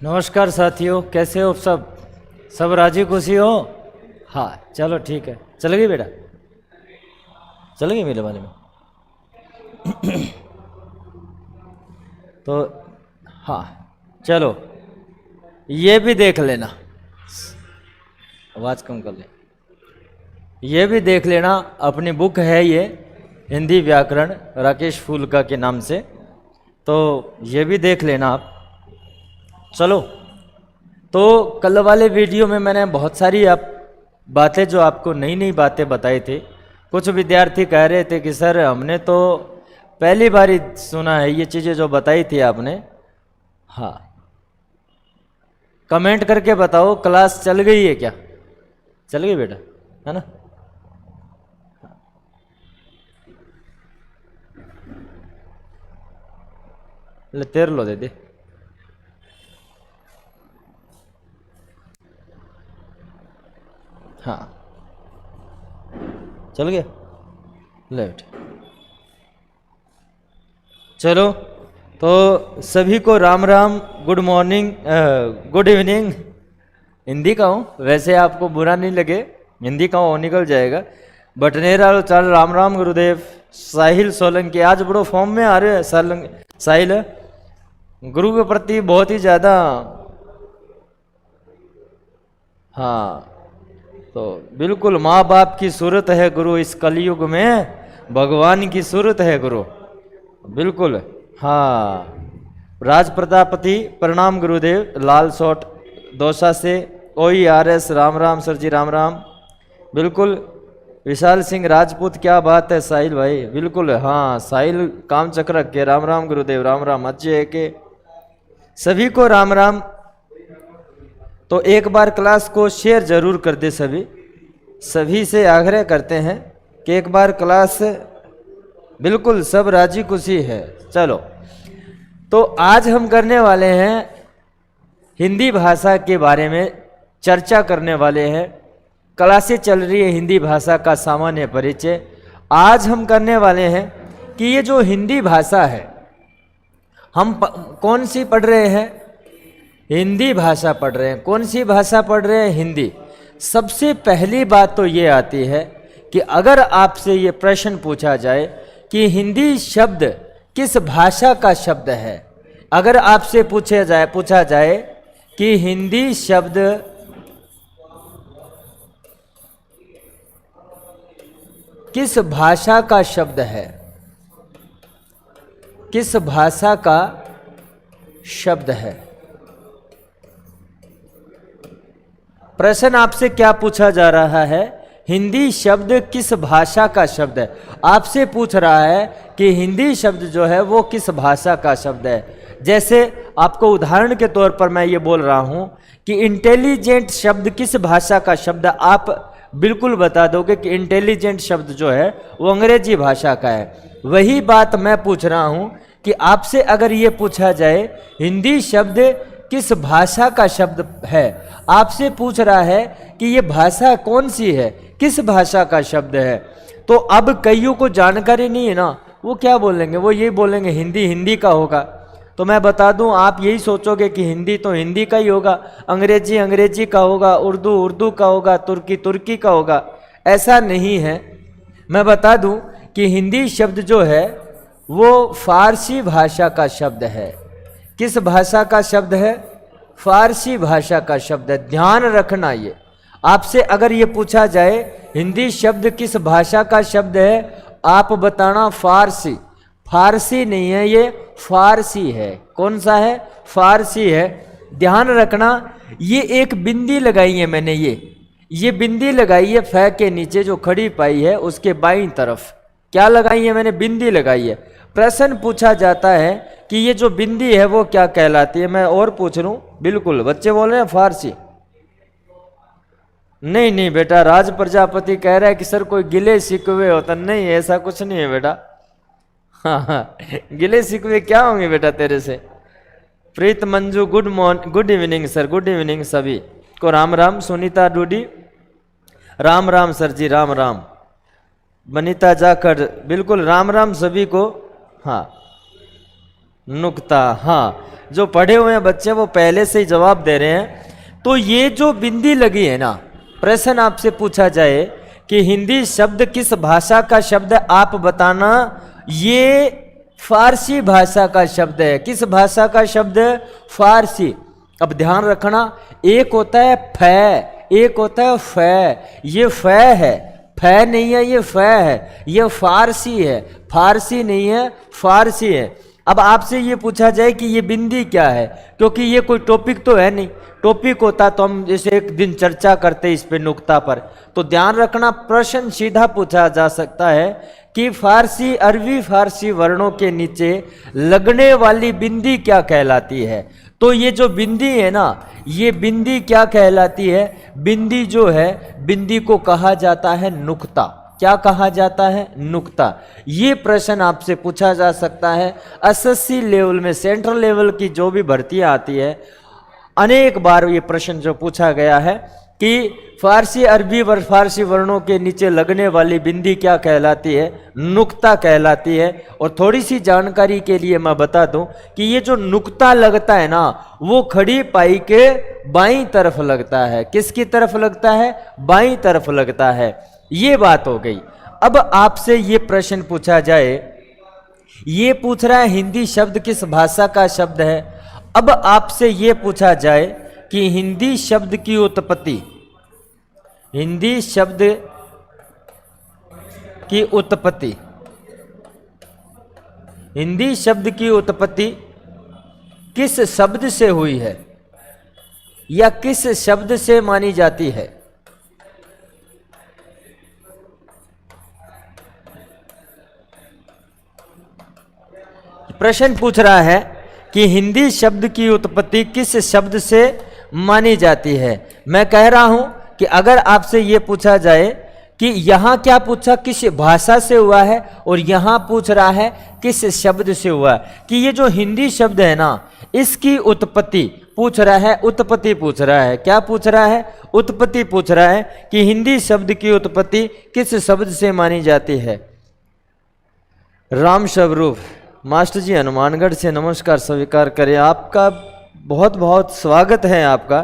नमस्कार साथियों, कैसे हो सब राजी खुशी हो? हाँ चलो ठीक है, चल गई बेटा, चल गई मेरे बारे में। तो हाँ चलो ये भी देख लेना, आवाज़ कम कर ले, ये भी देख लेना। अपनी बुक है ये, हिंदी व्याकरण राकेश फूलका के नाम से, तो ये भी देख लेना आप। चलो, तो कल वाले वीडियो में मैंने बहुत सारी बातें जो आपको नई नई बातें बताई थी। कुछ विद्यार्थी कह रहे थे कि सर हमने तो पहली बार ही सुना है ये चीज़ें जो बताई थी आपने। हाँ, कमेंट करके बताओ क्लास चल गई है क्या? चल गई बेटा, है ना? ले तेर लो दे दे। हाँ चल गया, लेफ्ट। चलो, तो सभी को Ram Ram, good morning, good evening. Hindi का हूँ, वैसे आपको बुरा नहीं लगे, हिंदी का हूँ निकल जाएगा। बटनेरा चल राम राम गुरुदेव। साहिल सोलंकी, आज बड़ो फॉर्म में आ रहे हैं साहिल, गुरु के प्रति बहुत ही ज़्यादा। हाँ, तो बिल्कुल माँ बाप की सूरत है गुरु, इस कलयुग में भगवान की सूरत है गुरु, बिल्कुल। हाँ, राज प्रतापति प्रणाम गुरुदेव, लाल शॉट दौसा से। OERS राम राम सर जी, राम राम, बिल्कुल। विशाल सिंह राजपूत, क्या बात है साहिल भाई, बिल्कुल। हाँ साहिल काम चक्र के, राम राम गुरुदेव, राम राम। अच्छे के सभी को राम राम। तो एक बार क्लास को शेयर जरूर कर दे सभी से आग्रह करते हैं कि एक बार क्लास, बिल्कुल सब राजी खुशी है। चलो, तो आज हम करने वाले हैं हिंदी भाषा के बारे में चर्चा करने वाले हैं। क्लासें चल रही है हिंदी भाषा का सामान्य परिचय। आज हम करने वाले हैं कि ये जो हिंदी भाषा है, हम कौन सी पढ़ रहे हैं? हिंदी भाषा पढ़ रहे हैं। कौन सी भाषा पढ़ रहे हैं? हिंदी। सबसे पहली बात तो ये आती है कि अगर आपसे ये प्रश्न पूछा जाए कि हिंदी शब्द किस भाषा का शब्द है। अगर आपसे पूछा जाए कि हिंदी शब्द किस भाषा का शब्द है, किस भाषा का शब्द है। प्रश्न आपसे क्या पूछा जा रहा है, हिंदी शब्द किस भाषा का शब्द है। आपसे पूछ रहा है कि हिंदी शब्द जो है वो किस भाषा का शब्द है। जैसे आपको उदाहरण के तौर पर मैं ये बोल रहा हूं कि इंटेलिजेंट शब्द किस भाषा का शब्द है, आप बिल्कुल बता दोगे कि इंटेलिजेंट शब्द जो है वो अंग्रेजी भाषा का है। वही बात मैं पूछ रहा हूं कि आपसे अगर ये पूछा जाए हिंदी शब्द किस भाषा का शब्द है, आपसे पूछ रहा है कि ये भाषा कौन सी है, किस भाषा का शब्द है। तो अब कईयों को जानकारी नहीं है ना, वो क्या बोलेंगे, वो ये बोलेंगे हिंदी हिंदी का होगा। तो मैं बता दूं, आप यही सोचोगे कि हिंदी तो हिंदी का ही होगा, अंग्रेजी अंग्रेजी का होगा, उर्दू उर्दू का होगा, तुर्की तुर्की का होगा। ऐसा नहीं है। मैं बता दूं कि हिंदी शब्द जो है वो फारसी भाषा का शब्द है। किस भाषा का शब्द है, फारसी भाषा का शब्द है। ध्यान रखना, ये आपसे अगर ये पूछा जाए हिंदी शब्द किस भाषा का शब्द है, आप बताना फारसी। फारसी नहीं है, ये फारसी है। कौन सा है, फारसी है। ध्यान रखना, ये एक बिंदी लगाई है मैंने, ये बिंदी लगाई है फै के नीचे जो खड़ी पाई है उसके बाईं तरफ। क्या लगाई है मैंने, बिंदी लगाई है। प्रश्न पूछा जाता है कि ये जो बिंदी है वो क्या कहलाती है। मैं और पूछ लूं, बिल्कुल बच्चे बोल रहे हैं फारसी। नहीं नहीं बेटा, राज प्रजापति कह रहा है कि सर कोई गिले शिकवे होता, नहीं ऐसा कुछ नहीं है बेटा। हाँ, गिले शिकवे क्या होंगे बेटा तेरे से। Preet Manju good evening sir, good evening सभी को, राम राम। सुनीता डूडी राम राम सर जी, राम राम। बनीता जाकर बिल्कुल राम राम सभी को। हाँ, नुक्ता, हाँ, जो पढ़े हुए हैं बच्चे वो पहले से ही जवाब दे रहे हैं। तो ये जो बिंदी लगी है ना, प्रश्न आपसे पूछा जाए कि हिंदी शब्द किस भाषा का शब्द है, आप बताना ये फारसी भाषा का शब्द है। किस भाषा का शब्द है, फारसी। अब ध्यान रखना, एक होता है फै, एक होता है फै। ये फै है, फै नहीं है, ये फै है। ये फारसी है, फारसी नहीं है, फारसी है। अब आपसे ये पूछा जाए कि ये बिंदी क्या है, क्योंकि ये कोई टॉपिक तो है नहीं। टॉपिक होता तो हम जैसे एक दिन चर्चा करते इस पे नुक्ता पर। तो ध्यान रखना, प्रश्न सीधा पूछा जा सकता है कि फारसी अरबी फारसी वर्णों के नीचे लगने वाली बिंदी क्या कहलाती है। तो ये जो बिंदी है ना, ये बिंदी क्या कहलाती है, बिंदी जो है, बिंदी को कहा जाता है नुक्ता। क्या कहा जाता है, नुक्ता। ये प्रश्न आपसे पूछा जा सकता है एसएससी लेवल में, सेंट्रल लेवल की जो भी भर्तियां आती है, अनेक बार ये प्रश्न जो पूछा गया है कि फारसी अरबी फारसी वर्णों के नीचे लगने वाली बिंदी क्या कहलाती है, नुक्ता कहलाती है। और थोड़ी सी जानकारी के लिए मैं बता दूं कि ये जो नुक्ता लगता है ना, वो खड़ी पाई के बाईं तरफ लगता है। किसकी तरफ लगता है, बाईं तरफ लगता है। ये बात हो गई। अब आपसे ये प्रश्न पूछा जाए, ये पूछ रहा है हिंदी शब्द किस भाषा का शब्द है। अब आपसे ये पूछा जाए कि हिंदी शब्द की उत्पत्ति, हिंदी शब्द की उत्पत्ति, हिंदी शब्द की उत्पत्ति किस शब्द से हुई है या किस शब्द से मानी जाती है। प्रश्न पूछ रहा है कि हिंदी शब्द की उत्पत्ति किस शब्द से मानी जाती है। मैं कह रहा हूं कि अगर आपसे यह पूछा जाए कि यहां क्या पूछा, किस भाषा से हुआ है, और यहां पूछ रहा है किस शब्द से हुआ है, कि ये जो हिंदी शब्द है ना, इसकी उत्पत्ति पूछ रहा है, उत्पत्ति पूछ रहा है। क्या पूछ रहा है, उत्पत्ति पूछ रहा है कि हिंदी शब्द की उत्पत्ति किस शब्द से मानी जाती है। राम स्वरूप मास्टर जी हनुमानगढ़ से नमस्कार स्वीकार करें। आपका बहुत बहुत स्वागत है आपका,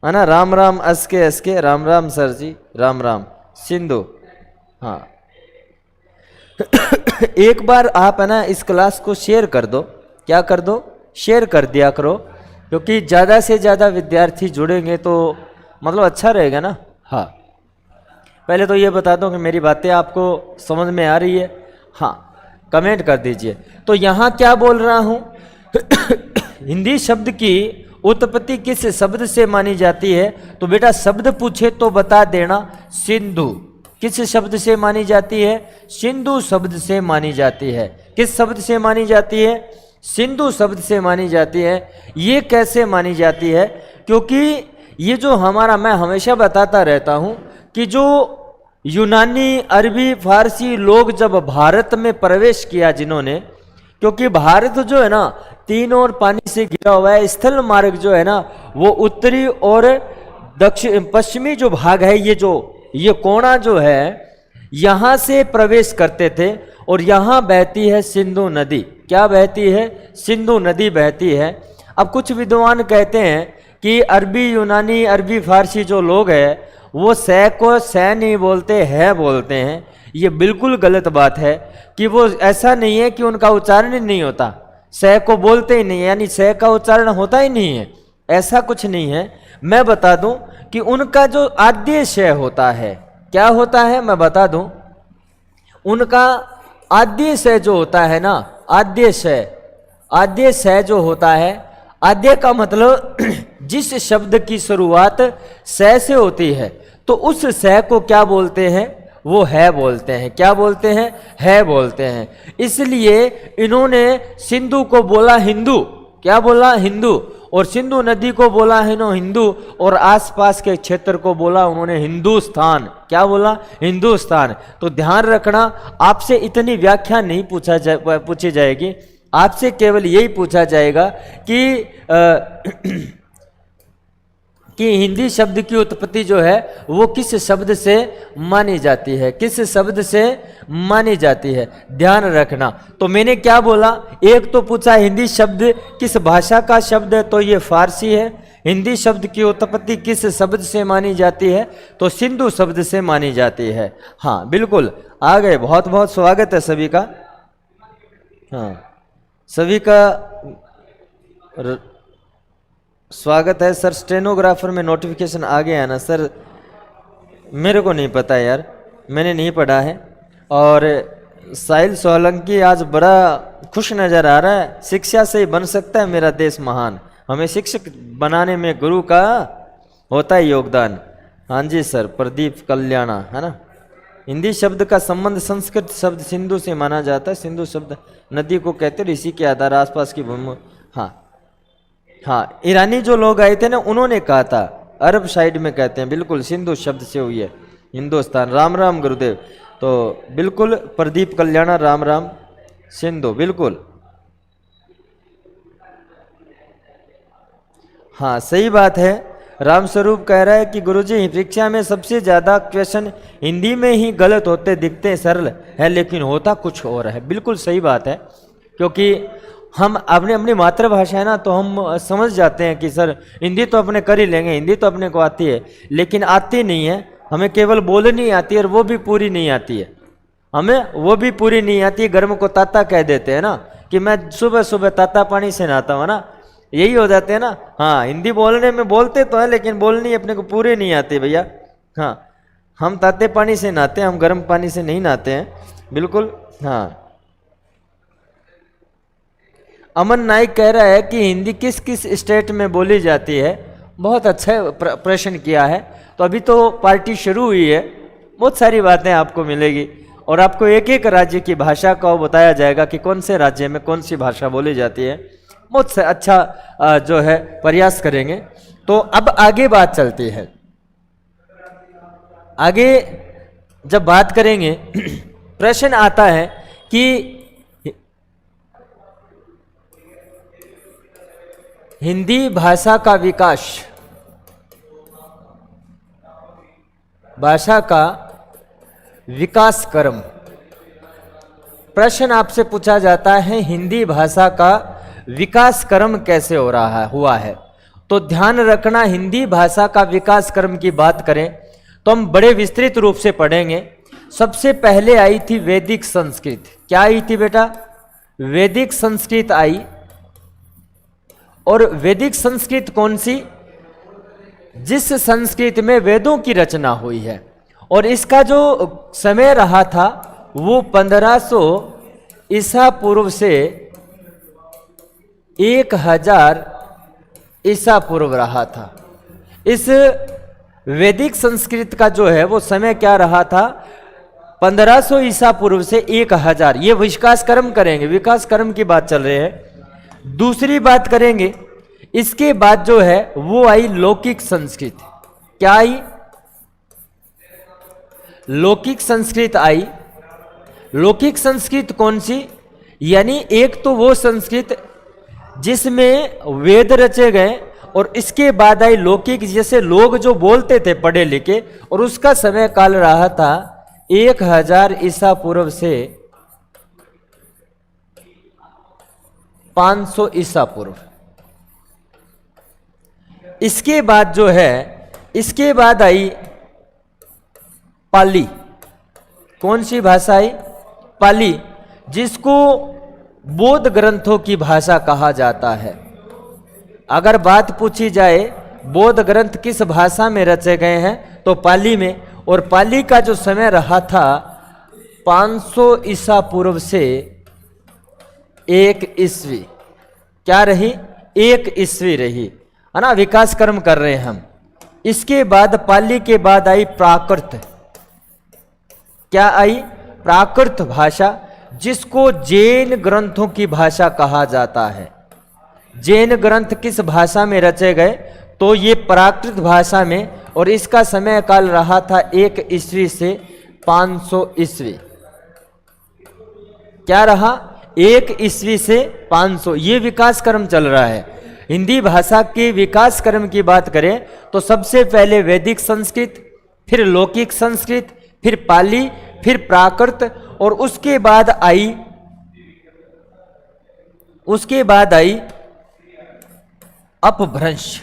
है ना। Ram Ram SK Ram Ram sir ji, Ram Ram. सिंधु, हाँ। एक बार आप है ना इस क्लास को शेयर कर दो, क्या कर दो, शेयर कर दिया करो, क्योंकि ज़्यादा से ज़्यादा विद्यार्थी जुड़ेंगे तो मतलब अच्छा रहेगा ना। हाँ, पहले तो ये बता दूं कि मेरी बातें आपको समझ में आ रही है? हाँ, कमेंट कर दीजिए। तो यहाँ क्या बोल रहा हूँ हिंदी शब्द की उत्पत्ति किस शब्द से मानी जाती है? तो बेटा शब्द पूछे तो बता देना, सिंधु। किस शब्द से मानी जाती है? सिंधु शब्द से मानी जाती है। किस शब्द से मानी जाती है? सिंधु शब्द से मानी जाती है। ये कैसे मानी जाती है? क्योंकि ये जो हमारा, मैं हमेशा बताता रहता हूँ कि जो यूनानी, अरबी, फारसी लोग जब भारत में प्रवेश किया जिन्होंने, क्योंकि भारत जो है ना तीन और पानी से घिरा हुआ है, स्थल मार्ग जो है ना वो उत्तरी और दक्षिण पश्चिमी जो भाग है, ये कोना जो है यहाँ से प्रवेश करते थे और यहाँ बहती है सिंधु नदी। क्या बहती है? सिंधु नदी बहती है। अब कुछ विद्वान कहते हैं कि अरबी, यूनानी, अरबी, फारसी जो लोग हैं वो सै को सै नहीं बोलते, है बोलते हैं। ये बिल्कुल गलत बात है कि वो ऐसा नहीं है कि उनका उच्चारण नहीं होता, सै को बोलते ही नहीं, यानी सै का उच्चारण होता ही नहीं है, ऐसा कुछ नहीं है। मैं बता दूं कि उनका जो आद्य शय होता है, क्या होता है मैं बता दूं, उनका आद्य शय जो होता है ना, आद्य शय जो होता है, आद्य का मतलब जिस शब्द की शुरुआत सै से होती है तो उस सै को क्या बोलते हैं? वो है बोलते हैं। क्या बोलते हैं? है बोलते हैं। इसलिए इन्होंने सिंधु को बोला हिंदू। क्या बोला? हिंदू। और सिंधु नदी को बोला है नो हिंदू, और आसपास के क्षेत्र को बोला उन्होंने हिंदुस्तान। क्या बोला? हिंदुस्तान। तो ध्यान रखना, आपसे इतनी व्याख्या नहीं पूछी जाएगी, आपसे केवल यही पूछा जाएगा कि हिंदी शब्द की उत्पत्ति जो है वो किस शब्द से मानी जाती है, किस शब्द से मानी जाती है, ध्यान रखना। तो मैंने क्या बोला, एक तो पूछा हिंदी शब्द किस भाषा का शब्द है, तो ये फारसी है। हिंदी शब्द की उत्पत्ति किस शब्द से मानी जाती है? तो सिंधु शब्द से मानी जाती है। हाँ बिल्कुल, आ गए, बहुत बहुत स्वागत है सभी का। हाँ, सभी का स्वागत है सर। स्टेनोग्राफर में नोटिफिकेशन आ गया है ना सर? मेरे को नहीं पता यार, मैंने नहीं पढ़ा है। और साहिल सोलंकी आज बड़ा खुश नज़र आ रहा है, शिक्षा से ही बन सकता है मेरा देश महान। हमें शिक्षक बनाने में गुरु का होता है योगदान। हाँ जी सर, प्रदीप कल्याणा है ना। हिंदी शब्द का संबंध संस्कृत शब्द सिंधु से माना जाता है। सिंधु शब्द नदी को कहते हैं, इसी के आधार आसपास की भूमि। हाँ, ईरानी जो लोग आए थे ना उन्होंने कहा था, अरब साइड में कहते हैं, बिल्कुल सिंधु शब्द से हुई है हिंदुस्तान। राम राम गुरुदेव। तो बिल्कुल प्रदीप कल्याणा, राम राम। सिंधु बिल्कुल, हाँ सही बात है। राम स्वरूप कह रहा है कि गुरुजी परीक्षा में सबसे ज़्यादा क्वेश्चन हिंदी में ही गलत होते दिखते हैं, सरल है लेकिन होता कुछ और है। बिल्कुल सही बात है, क्योंकि हम अपनी मातृभाषा है ना, तो हम समझ जाते हैं कि सर हिंदी तो अपने कर ही लेंगे, हिंदी तो अपने को आती है, लेकिन आती नहीं है। हमें केवल बोलनी आती है और वो भी पूरी नहीं आती है, हमें वो भी पूरी नहीं आती है। गर्म को ताता कह देते हैं ना, कि मैं सुबह सुबह ताता पानी से नहाता हूँ ना, यही हो जाते हैं ना। हाँ, हिंदी बोलने में बोलते तो है लेकिन बोलनी अपने को पूरी नहीं आती भैया। हाँ, हम ताते पानी से नहाते हैं, हम गर्म पानी से नहीं नहाते हैं। बिल्कुल। हाँ, अमन नाइक कह रहा है कि हिंदी किस किस स्टेट में बोली जाती है। बहुत अच्छा प्रश्न किया है। तो अभी तो पार्टी शुरू हुई है, बहुत सारी बातें आपको मिलेगी और आपको एक एक राज्य की भाषा का बताया जाएगा कि कौन से राज्य में कौन सी भाषा बोली जाती है। बहुत अच्छा जो है प्रयास करेंगे। तो अब आगे बात चलती है। आगे जब बात करेंगे प्रश्न आता है कि हिंदी भाषा का विकास, भाषा का विकास क्रम। प्रश्न आपसे पूछा जाता है हिंदी भाषा का विकास क्रम कैसे हुआ है। तो ध्यान रखना, हिंदी भाषा का विकास क्रम की बात करें तो हम बड़े विस्तृत रूप से पढ़ेंगे। सबसे पहले आई थी वैदिक संस्कृत। क्या आई थी बेटा? वैदिक संस्कृत आई। और वैदिक संस्कृत कौन सी? जिस संस्कृत में वेदों की रचना हुई है। और इसका जो समय रहा था वो 1500 ईसा पूर्व से 1000 ईसा पूर्व रहा था। इस वैदिक संस्कृत का जो है वो समय क्या रहा था? 1500 ईसा पूर्व से 1000। ये विकास कर्म करेंगे, विकास कर्म की बात चल रही है। दूसरी बात करेंगे, इसके बाद जो है वो आई लौकिक संस्कृत। क्या आई? लौकिक संस्कृत आई। लौकिक संस्कृत कौन सी? यानी एक तो वो संस्कृत जिसमें वेद रचे गए, और इसके बाद आई लौकिक, जैसे लोग जो बोलते थे पढ़े लिखे, और उसका समय काल रहा था 1000 ईसा पूर्व से 500 ईसा पूर्व। इसके बाद जो है, इसके बाद आई पाली। कौन सी भाषा आई? पाली, जिसको बौद्ध ग्रंथों की भाषा कहा जाता है। अगर बात पूछी जाए बौद्ध ग्रंथ किस भाषा में रचे गए हैं तो पाली में। और पाली का जो समय रहा था 500 ईसा पूर्व से 1 ईस्वी। क्या रही? 1 ईस्वी रही, है ना। विकास कर्म कर रहे हैं हम। इसके बाद पाली के बाद आई प्राकृत। क्या आई? प्राकृत भाषा, जिसको जैन ग्रंथों की भाषा कहा जाता है। जैन ग्रंथ किस भाषा में रचे गए? तो ये प्राकृत भाषा में, और इसका समय काल रहा था 1 ईस्वी से 500 ईस्वी। क्या रहा? 1 ईस्वी से 500। ये विकास कर्म चल रहा है। हिंदी भाषा के विकास कर्म की बात करें तो सबसे पहले वैदिक संस्कृत, फिर लौकिक संस्कृत, फिर पाली, फिर प्राकृत, और उसके बाद आई अपभ्रंश।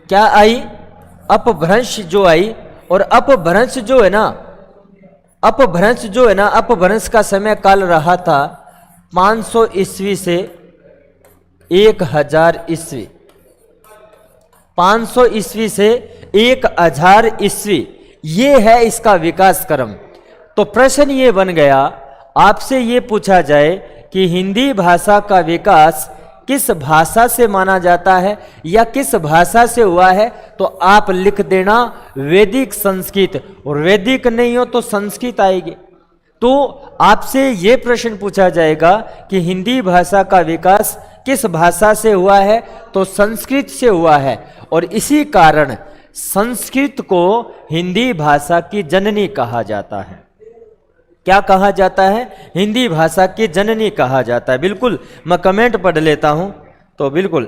क्या आई? अपभ्रंश जो आई। और अपभ्रंश जो है ना, अपभ्रंश का समय काल रहा था 500 ईस्वी से 1000 ईस्वी। 500 ईस्वी से 1000 ईस्वी, ये है इसका विकास कर्म। तो प्रश्न ये बन गया, आपसे ये पूछा जाए कि हिंदी भाषा का विकास किस भाषा से माना जाता है या किस भाषा से हुआ है, तो आप लिख देना वैदिक संस्कृत। और वैदिक नहीं हो तो संस्कृत आएगी। तो आपसे ये प्रश्न पूछा जाएगा कि हिंदी भाषा का विकास किस भाषा से हुआ है, तो संस्कृत से हुआ है। और इसी कारण संस्कृत को हिंदी भाषा की जननी कहा जाता है। क्या कहा जाता है? हिंदी भाषा की जननी कहा जाता है। बिल्कुल, मैं कमेंट पढ़ लेता हूं तो बिल्कुल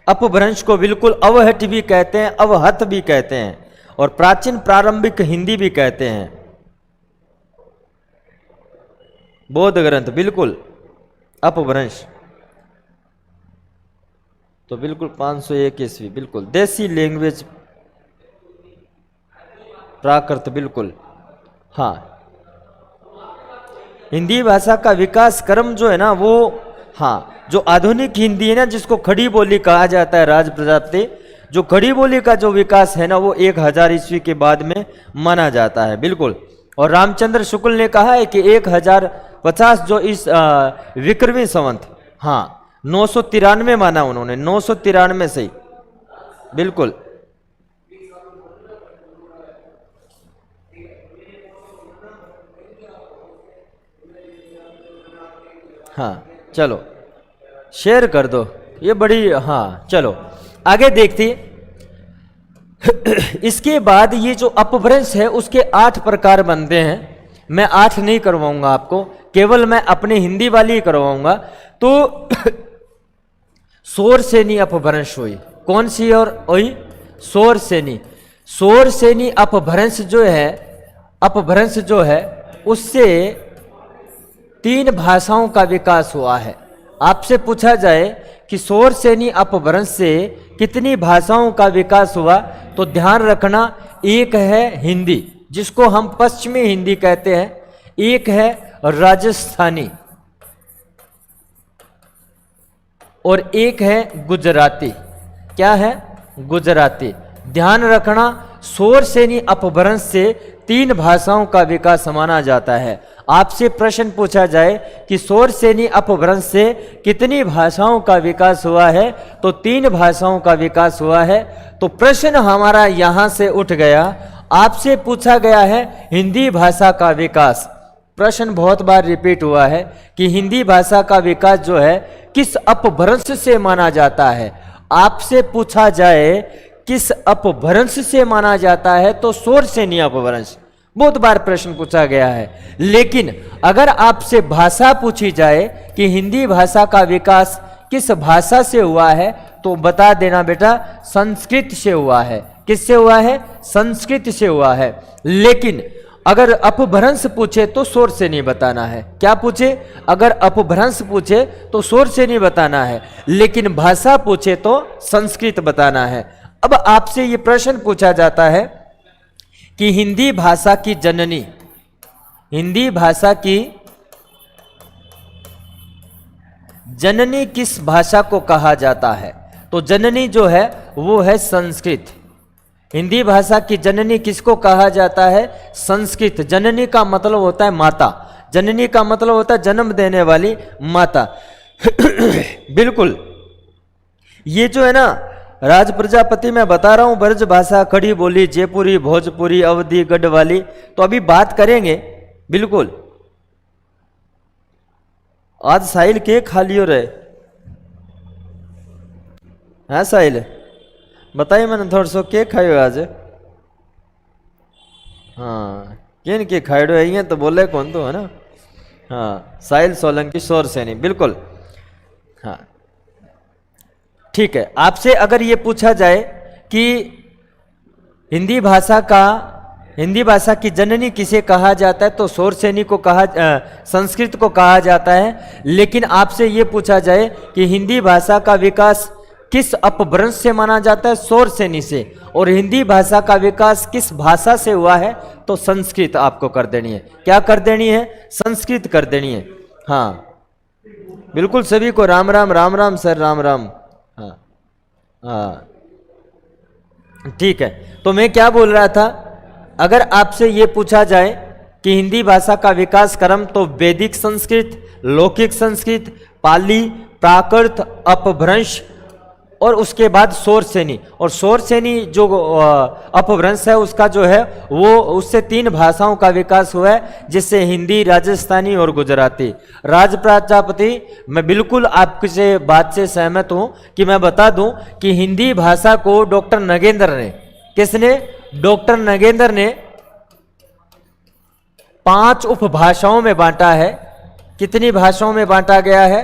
अपभ्रंश को बिल्कुल अवहट भी कहते हैं, अवहत भी कहते हैं, और प्राचीन प्रारंभिक हिंदी भी कहते हैं। बौद्ध ग्रंथ बिल्कुल अपभ्रंश तो बिल्कुल 501 ईस्वी, बिल्कुल देसी लैंग्वेज प्राकृत, बिल्कुल हाँ। हिंदी भाषा का विकास क्रम जो है ना वो, हाँ, जो आधुनिक हिंदी है ना, जिसको खड़ी बोली कहा जाता है, राज प्रजापति, जो खड़ी बोली का जो विकास है ना वो 1000 ईस्वी के बाद में माना जाता है। बिल्कुल। और रामचंद्र शुक्ल ने कहा है कि 1050 जो इस विक्रमी संवत, हाँ 993 माना उन्होंने, 993 से। बिल्कुल हाँ, चलो शेयर कर दो, ये बड़ी, हाँ चलो आगे देखते। इसके बाद ये जो अपभ्रंश है उसके 8 प्रकार बनते हैं। मैं 8 नहीं करवाऊंगा आपको, केवल मैं अपने हिंदी वाली ही करवाऊंगा। तो शोर सेनी अपभ्रंश हुई, कौन सी और हुई? शोर सेनी। शोर सेनी अपभ्रंश जो है उससे 3 भाषाओं का विकास हुआ है। आपसे पूछा जाए कि शोर सेनी अपभ्रंश से कितनी भाषाओं का विकास हुआ, तो ध्यान रखना एक है हिंदी जिसको हम पश्चिमी हिंदी कहते हैं, एक है राजस्थानी और एक है गुजराती। क्या है? गुजराती। ध्यान रखना, शोरसेनी अपभ्रंश से 3 भाषाओं का विकास माना जाता है। आपसे प्रश्न पूछा जाए कि शोरसेनी अपभ्रंश से कितनी भाषाओं का विकास हुआ है, तो 3 भाषाओं का विकास हुआ है। तो प्रश्न हमारा यहां से उठ गया। आपसे पूछा गया है हिंदी भाषा का विकास। प्रश्न बहुत बार रिपीट हुआ है कि हिंदी भाषा का विकास जो है किस अपभ्रंश से माना जाता है। आपसे पूछा जाए किस अपभ्रंश से माना जाता है, तो शोरसेनी अपभ्रंश। बहुत बार प्रश्न पूछा गया है। लेकिन अगर आपसे भाषा पूछी जाए कि हिंदी भाषा का विकास किस भाषा से हुआ है, तो बता देना बेटा संस्कृत से हुआ है। किससे हुआ है? संस्कृत से हुआ है। लेकिन अगर अपभ्रंश पूछे तो शोरसेनी बताना है। क्या पूछे? अगर अपभ्रंश पूछे तो शोरसेनी बताना है, लेकिन भाषा पूछे तो संस्कृत बताना है। अब आपसे ये प्रश्न पूछा जाता है कि हिंदी भाषा की जननी, हिंदी भाषा की जननी किस भाषा को कहा जाता है? तो जननी जो है वो है संस्कृत। हिंदी भाषा की जननी किसको कहा जाता है? संस्कृत। जननी का मतलब होता है माता। जननी का मतलब होता है जन्म देने वाली माता। बिल्कुल। ये जो है ना राज प्रजापति मैं बता रहा हूं, ब्रज भाषा, खड़ी बोली, जयपुरी, भोजपुरी, अवधी, गढ़वाली, तो अभी बात करेंगे। बिल्कुल। आज साहिल के खा लियो रहे है? साहिल बताइए, मैंने थोड़ा सो के खायो आज? हाँ, किन के खाइडो है तो बोले कौन तो है ना। हाँ, साहिल सोलंकी, शोरसेनी। बिल्कुल। हाँ ठीक है। आपसे अगर ये पूछा जाए कि हिंदी भाषा की जननी किसे कहा जाता है, तो शोरसेनी को संस्कृत को कहा जाता है। लेकिन आपसे ये पूछा जाए कि हिंदी भाषा का विकास किस अपभ्रंश से माना जाता है? शोरसेनी से। और हिंदी भाषा का विकास किस भाषा से हुआ है? तो संस्कृत आपको कर देनी है। क्या कर देनी है? संस्कृत कर देनी है। हाँ बिल्कुल। सभी को राम राम। राम राम सर, राम राम। हाँ हाँ ठीक है। तो मैं क्या बोल रहा था, अगर आपसे ये पूछा जाए कि हिंदी भाषा का विकास क्रम, तो वैदिक संस्कृत, लौकिक संस्कृत, पाली, प्राकृत, अपभ्रंश और उसके बाद शोरसेनी। और शोरसेनी जो अपभ्रंश है उसका जो है वो उससे 3 भाषाओं का विकास हुआ है, जिससे हिंदी, राजस्थानी और गुजराती। राज प्रजापति, मैं बिल्कुल आपसे बात से सहमत हूं कि मैं बता दूं कि हिंदी भाषा को डॉक्टर नगेंद्र ने, किसने? डॉक्टर नगेंद्र ने 5 उपभाषाओं में बांटा है। कितनी भाषाओं में बांटा गया है?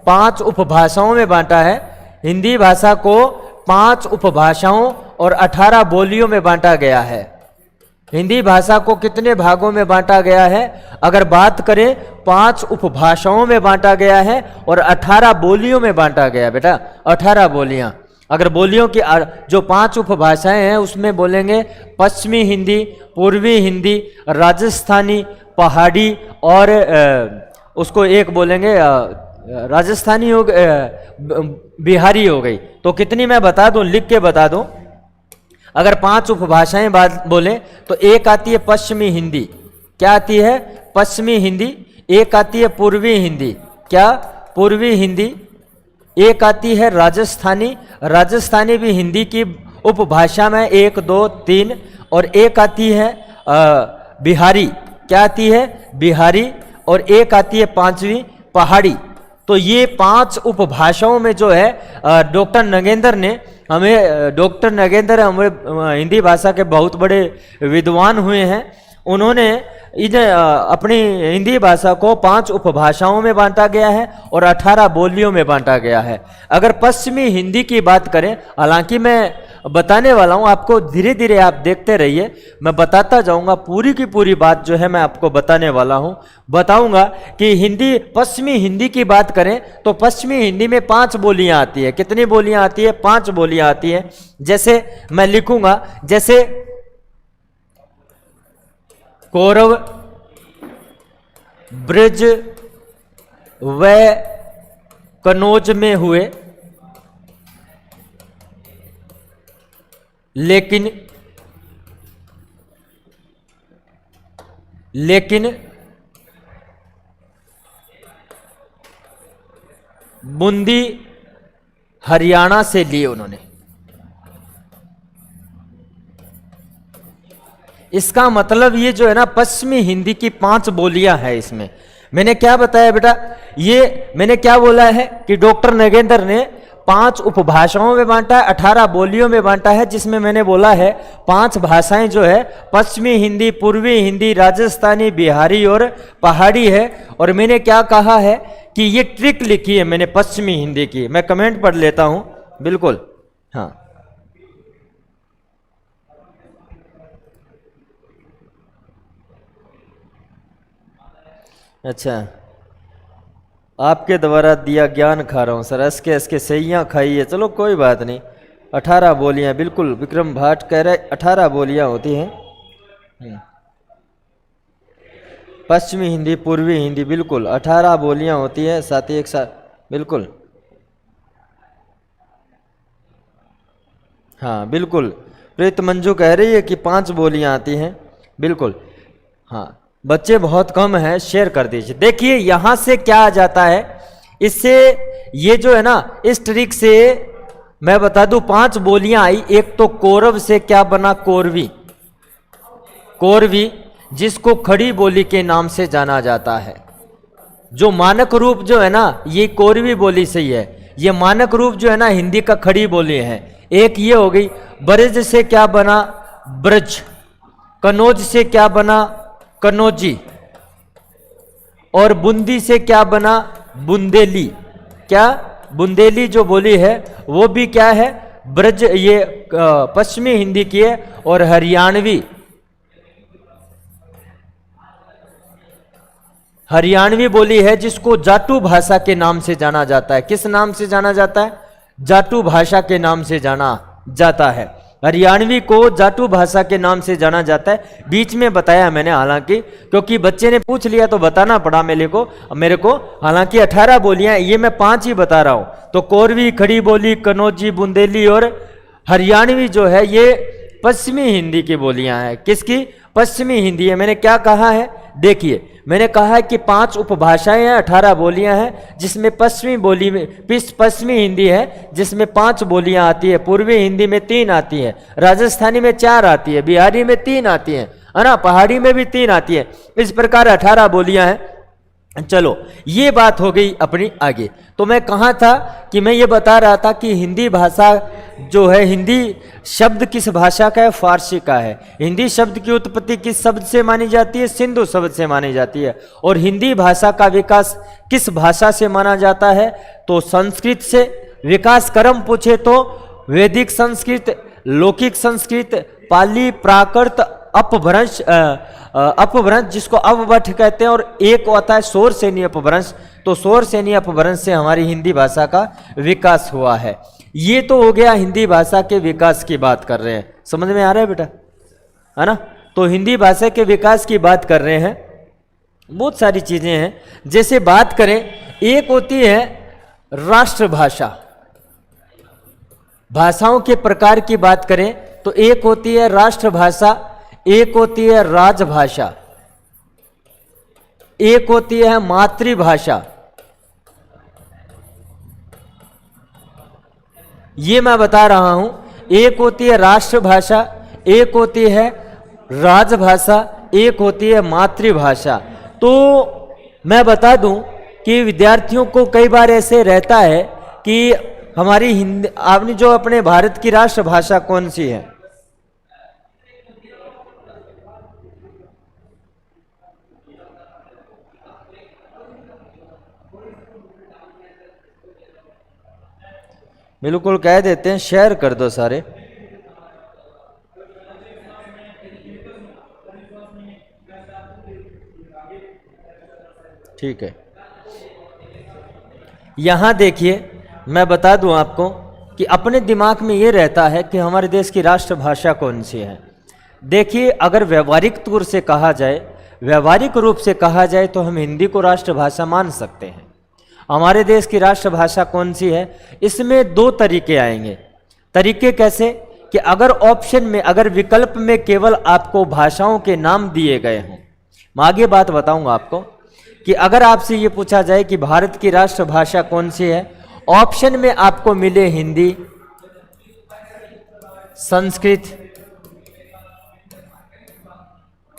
5 उपभाषाओं में बांटा है। हिंदी भाषा को 5 उपभाषाओं और 18 बोलियों में बांटा गया है। हिंदी भाषा को कितने भागों में बांटा गया है? अगर बात करें, 5 उपभाषाओं में बांटा गया है और 18 बोलियों में बांटा गया। बेटा 18 बोलियां। अगर बोलियों की जो 5 उपभाषाएं हैं उसमें बोलेंगे पश्चिमी हिंदी, पूर्वी हिंदी, राजस्थानी, पहाड़ी और उसको एक बोलेंगे राजस्थानी हो बिहारी हो गई। तो कितनी मैं बता दूं, लिख के बता दूं। अगर 5 उपभाषाएं बोले तो एक आती है पश्चिमी हिंदी। क्या आती है? पश्चिमी हिंदी। एक आती है पूर्वी हिंदी। क्या? पूर्वी हिंदी। एक आती है राजस्थानी। राजस्थानी भी हिंदी की उपभाषा में 1, 2, 3। और एक आती है बिहारी। क्या आती है? बिहारी। और एक आती है 5वीं पहाड़ी। तो ये 5 उपभाषाओं में जो है डॉक्टर नगेंद्र ने हमें हिंदी भाषा के बहुत बड़े विद्वान हुए हैं। उन्होंने अपनी हिंदी भाषा को 5 उपभाषाओं में बांटा गया है और 18 बोलियों में बांटा गया है। अगर पश्चिमी हिंदी की बात करें, हालांकि मैं बताने वाला हूं आपको, धीरे धीरे आप देखते रहिए, मैं बताता जाऊंगा। पूरी की पूरी बात जो है मैं आपको बताने वाला हूं। बताऊंगा कि पश्चिमी हिंदी की बात करें तो पश्चिमी हिंदी में 5 बोलियां आती है। कितनी बोलियां आती है? 5 बोलियां आती है। जैसे मैं लिखूंगा, जैसे कौरव, ब्रज व कनौज में हुए, लेकिन बूंदी हरियाणा से लिए उन्होंने। इसका मतलब ये जो है ना, पश्चिमी हिंदी की 5 बोलियां हैं इसमें। मैंने क्या बताया बेटा, ये मैंने क्या बोला है कि डॉक्टर नगेंद्र ने 5 उपभाषाओं में बांटा है, 18 बोलियों में बांटा है, जिसमें मैंने बोला है 5 भाषाएं जो है पश्चिमी हिंदी, पूर्वी हिंदी, राजस्थानी, बिहारी और पहाड़ी है। और मैंने क्या कहा है कि ये ट्रिक लिखी है मैंने पश्चिमी हिंदी की, मैं कमेंट पढ़ लेता हूं, बिल्कुल। हाँ, अच्छा, आपके द्वारा दिया ज्ञान खा रहा हूँ सर, इसके सैयाँ खाई है, चलो कोई बात नहीं। 18 बोलियाँ, बिल्कुल विक्रम भाट कह रहे 18 बोलियाँ होती हैं। पश्चिमी हिंदी, पूर्वी हिंदी, बिल्कुल 18 बोलियाँ होती हैं, साथ ही एक साथ, बिल्कुल। हाँ बिल्कुल, प्रीत मंजू कह रही है कि 5 बोलियाँ आती हैं, बिल्कुल। हाँ, बच्चे बहुत कम हैं, शेयर कर दीजिए। देखिए यहां से क्या आ जाता है, इससे ये जो है ना, इस ट्रिक से मैं बता दूं 5 बोलियां आई। एक तो कौरव से क्या बना, कौरवी, कौरवी जिसको खड़ी बोली के नाम से जाना जाता है। जो मानक रूप जो है ना, ये कौरवी बोली से ही है, ये मानक रूप जो है ना हिंदी का खड़ी बोली है। एक ये हो गई। ब्रज से क्या बना, ब्रज। कनौज से क्या बना, कनौजी। और बूंदी से क्या बना, बुंदेली। क्या, बुंदेली जो बोली है वो भी क्या है, ब्रज, ये पश्चिमी हिंदी की है। और हरियाणवी बोली है, जिसको जाटू भाषा के नाम से जाना जाता है। किस नाम से जाना जाता है, जाटू भाषा के नाम से जाना जाता है। हरियाणवी को जाटू भाषा के नाम से जाना जाता है। बीच में बताया मैंने, हालांकि क्योंकि बच्चे ने पूछ लिया तो बताना पड़ा मेरे को। हालांकि 18 बोलियां, ये मैं 5 ही बता रहा हूं। तो कौरवी, खड़ी बोली, कनौजी, बुंदेली और हरियाणवी जो है ये पश्चिमी हिंदी की बोलियां हैं। किसकी, पश्चिमी हिंदी है। मैंने क्या कहा है, देखिए मैंने कहा है कि 5 उपभाषाएं हैं, 18 बोलियां हैं, जिसमें पश्चिमी हिंदी है जिसमें 5 बोलियां आती है। पूर्वी हिंदी में 3 आती है, राजस्थानी में 4 आती है, बिहारी में 3 आती है ना, पहाड़ी में भी 3 आती है। इस प्रकार 18 बोलियां हैं। चलो ये बात हो गई अपनी आगे। तो मैं कहाँ था कि मैं ये बता रहा था कि हिंदी भाषा जो है, हिंदी शब्द किस भाषा का है, फारसी का है। हिंदी शब्द की उत्पत्ति किस शब्द से मानी जाती है, सिंधु शब्द से मानी जाती है। और हिंदी भाषा का विकास किस भाषा से माना जाता है, तो संस्कृत से। विकास क्रम पूछे तो वैदिक संस्कृत, लौकिक संस्कृत, पाली, प्राकृत, अपभ्रंश जिसको अवभट्ट कहते हैं, और एक होता है शौरसेनी अपभ्रंश। तो शौरसेनी अपभ्रंश से हमारी हिंदी भाषा का विकास हुआ है। ये तो हो गया, हिंदी भाषा के विकास की बात कर रहे हैं। समझ में आ रहा है बेटा, है ना। तो हिंदी भाषा के विकास की बात कर रहे हैं। बहुत सारी चीजें हैं, जैसे बात करें, एक होती है राष्ट्रभाषा। भाषाओं के प्रकार की बात करें तो एक होती है राष्ट्रभाषा, एक होती है राजभाषा, एक होती है मातृभाषा। ये मैं बता रहा हूं। एक होती है राष्ट्रभाषा, एक होती है राजभाषा, एक होती है मातृभाषा। तो मैं बता दूं कि विद्यार्थियों को कई बार ऐसे रहता है कि हमारी हिंदी, आपने जो अपने भारत की राष्ट्रभाषा कौन सी है, बिल्कुल कह देते हैं, शेयर कर दो सारे। ठीक है, यहां देखिए मैं बता दूं आपको कि अपने दिमाग में यह रहता है कि हमारे देश की राष्ट्रभाषा कौन सी है। देखिए, अगर व्यवहारिक तौर से कहा जाए, व्यवहारिक रूप से कहा जाए तो हम हिंदी को राष्ट्रभाषा मान सकते हैं। हमारे देश की राष्ट्रभाषा कौन सी है? इसमें दो तरीके आएंगे। तरीके कैसे? कि अगर ऑप्शन में, अगर विकल्प में केवल आपको भाषाओं के नाम दिए गए हों, मैं आगे बात बताऊंगा आपको, कि अगर आपसे ये पूछा जाए कि भारत की राष्ट्रभाषा कौन सी है, ऑप्शन में आपको मिले हिंदी, संस्कृत,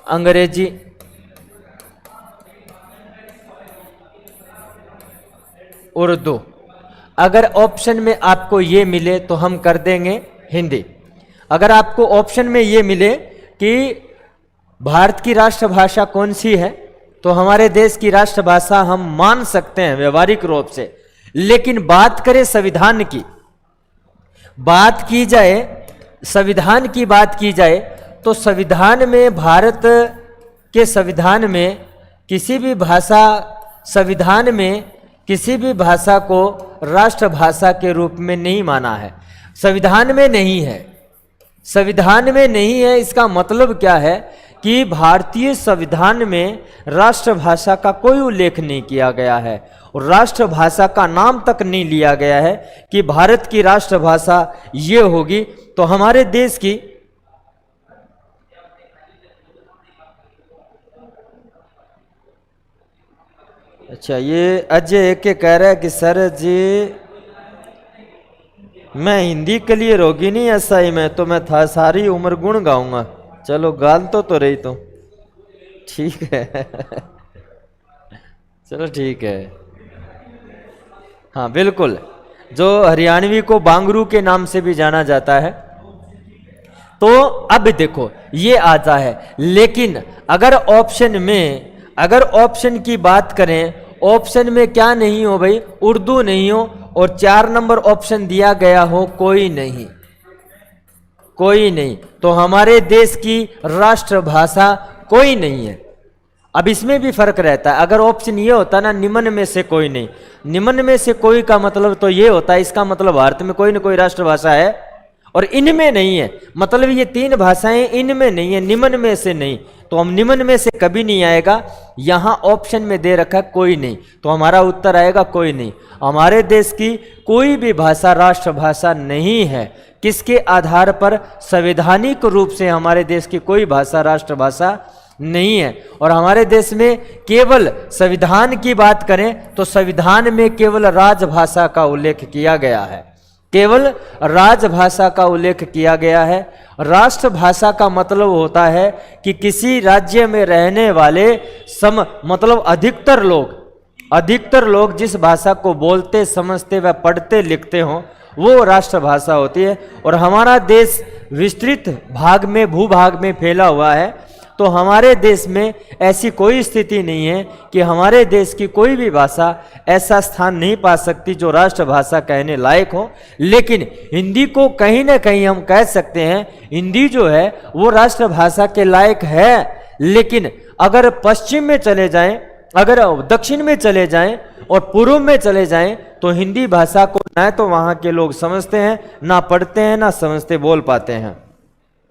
अंग्रेजी, उर्दू, अगर ऑप्शन में आपको ये मिले तो हम कर देंगे हिंदी। अगर आपको ऑप्शन में ये मिले कि भारत की राष्ट्रभाषा कौन सी है, तो हमारे देश की राष्ट्रभाषा हम मान सकते हैं व्यवहारिक रूप से। लेकिन बात करें संविधान की, बात की जाए, संविधान की बात की जाए, तो संविधान में, भारत के संविधान में किसी भी भाषा, संविधान में किसी भी भाषा को राष्ट्रभाषा के रूप में नहीं माना है। संविधान में नहीं है, संविधान में नहीं है। इसका मतलब क्या है कि भारतीय संविधान में राष्ट्रभाषा का कोई उल्लेख नहीं किया गया है और राष्ट्रभाषा का नाम तक नहीं लिया गया है कि भारत की राष्ट्रभाषा ये होगी। तो हमारे देश की, अच्छा, ये अजय एक के कह रहा है कि सर जी मैं हिंदी के लिए रोगी नहीं, ऐसा ही मैं तो, मैं था सारी उम्र गुण गाऊंगा। चलो, गाल तो रही तो ठीक है चलो ठीक है। हाँ बिल्कुल, जो हरियाणवी को बांगरू के नाम से भी जाना जाता है। तो अब देखो ये आता है। लेकिन अगर ऑप्शन में, अगर ऑप्शन की बात करें, ऑप्शन में क्या नहीं हो भाई? उर्दू नहीं हो, और 4 नंबर ऑप्शन दिया गया हो कोई नहीं, कोई नहीं, तो हमारे देश की राष्ट्रभाषा कोई नहीं है। अब इसमें भी फर्क रहता है। अगर ऑप्शन ये होता ना, निम्न में से कोई नहीं, निम्न में से कोई का मतलब तो ये होता है, इसका मतलब भारत में कोई ना कोई राष्ट्रभाषा है और इनमें नहीं है। मतलब ये 3 भाषाएं इनमें नहीं है, निम्न में से नहीं, तो हम निम्न में से कभी नहीं आएगा। यहां ऑप्शन में दे रखा कोई नहीं, तो हमारा उत्तर आएगा कोई नहीं। हमारे देश की कोई भी भाषा राष्ट्रभाषा नहीं है। किसके आधार पर? संवैधानिक रूप से हमारे देश की कोई भाषा राष्ट्रभाषा नहीं है। और हमारे देश में केवल संविधान की बात करें तो संविधान में केवल राजभाषा का उल्लेख किया गया है, केवल राजभाषा का उल्लेख किया गया है। राष्ट्रभाषा का मतलब होता है कि किसी राज्य में रहने वाले मतलब अधिकतर लोग जिस भाषा को बोलते, समझते व पढ़ते लिखते हों, वो राष्ट्रभाषा होती है। और हमारा देश विस्तृत भाग में, भूभाग में फैला हुआ है, तो हमारे देश में ऐसी कोई स्थिति नहीं है कि हमारे देश की कोई भी भाषा ऐसा स्थान नहीं पा सकती जो राष्ट्रभाषा कहने लायक हो। लेकिन हिंदी को कहीं ना कहीं हम कह सकते हैं, हिंदी जो है वो राष्ट्रभाषा के लायक है। लेकिन अगर पश्चिम में चले जाएं, अगर दक्षिण में चले जाएं और पूर्व में चले जाएं, तो हिंदी भाषा को ना तो वहाँ के लोग समझते हैं, ना पढ़ते हैं, ना समझते बोल पाते हैं।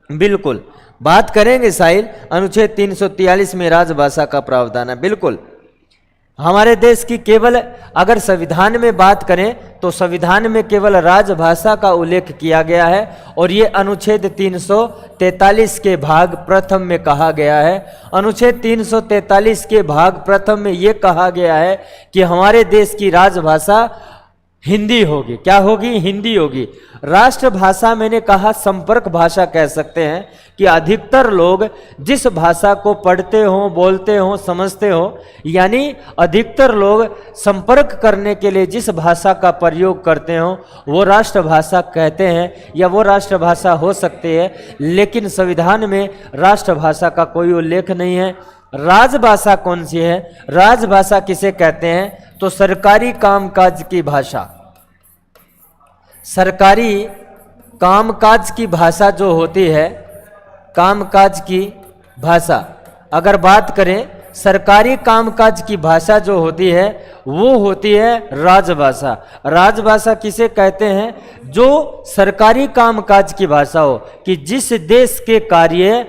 बिल्कुल बात करेंगे साहिल, अनुच्छेद 343 में राजभाषा का प्रावधान है। बिल्कुल हमारे देश की केवल, अगर संविधान में बात करें तो संविधान में केवल राजभाषा का उल्लेख किया गया है, और ये अनुच्छेद 343 के भाग प्रथम में कहा गया है। अनुच्छेद 343 के भाग प्रथम में ये कहा गया है कि हमारे देश की राजभाषा हिंदी होगी। क्या होगी? हिंदी होगी। राष्ट्रभाषा मैंने कहा संपर्क भाषा कह सकते हैं कि अधिकतर लोग जिस भाषा को पढ़ते हों, बोलते हों, समझते हों, यानी अधिकतर लोग संपर्क करने के लिए जिस भाषा का प्रयोग करते हों वो राष्ट्रभाषा कहते हैं या वो राष्ट्रभाषा हो सकती है। लेकिन संविधान में राष्ट्रभाषा का कोई उल्लेख नहीं है। राजभाषा कौन सी है? राजभाषा किसे कहते हैं? तो सरकारी कामकाज की भाषा, सरकारी कामकाज की भाषा जो होती है, कामकाज की भाषा अगर बात करें सरकारी कामकाज की भाषा जो होती है वो होती है राजभाषा। राजभाषा किसे कहते हैं? जो सरकारी कामकाज की भाषा हो, कि जिस देश के कार्य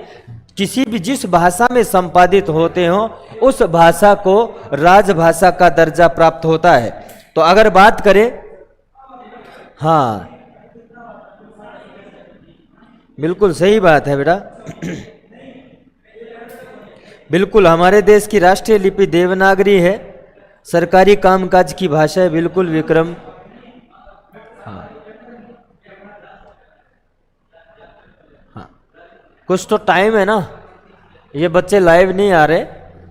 किसी भी जिस भाषा में संपादित होते हो उस भाषा को राजभाषा का दर्जा प्राप्त होता है। तो अगर बात करें, हाँ बिल्कुल सही बात है बेटा। बिल्कुल हमारे देश की राष्ट्रीय लिपि देवनागरी है, सरकारी कामकाज की भाषा है, बिल्कुल विक्रम। हाँ हाँ, कुछ तो टाइम है ना, ये बच्चे लाइव नहीं आ रहे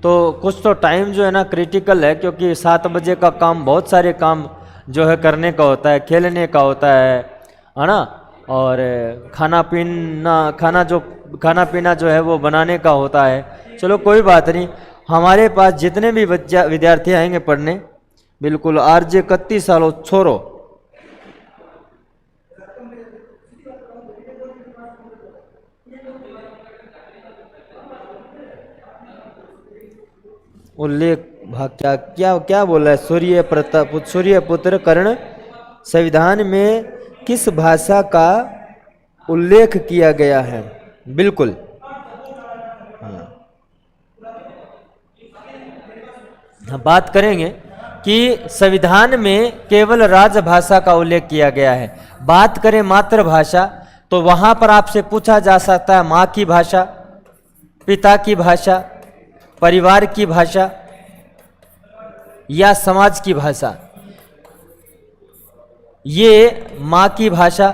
तो कुछ तो टाइम जो है ना क्रिटिकल है, क्योंकि 7 बजे का काम, बहुत सारे काम जो है करने का होता है, खेलने का होता है ना, और खाना पीना जो है वो बनाने का होता है। चलो कोई बात नहीं, हमारे पास जितने भी विद्यार्थी आएंगे पढ़ने, बिल्कुल आरजे 31 सालों छोरो उल्लेख भाग क्या क्या क्या बोला है? सूर्य पुत्र कर्ण संविधान में किस भाषा का उल्लेख किया गया है? बिल्कुल हाँ, बात करेंगे कि संविधान में केवल राजभाषा का उल्लेख किया गया है। बात करें मातृभाषा, तो वहां पर आपसे पूछा जा सकता है माँ की भाषा, पिता की भाषा, परिवार की भाषा या समाज की भाषा। ये माँ की भाषा,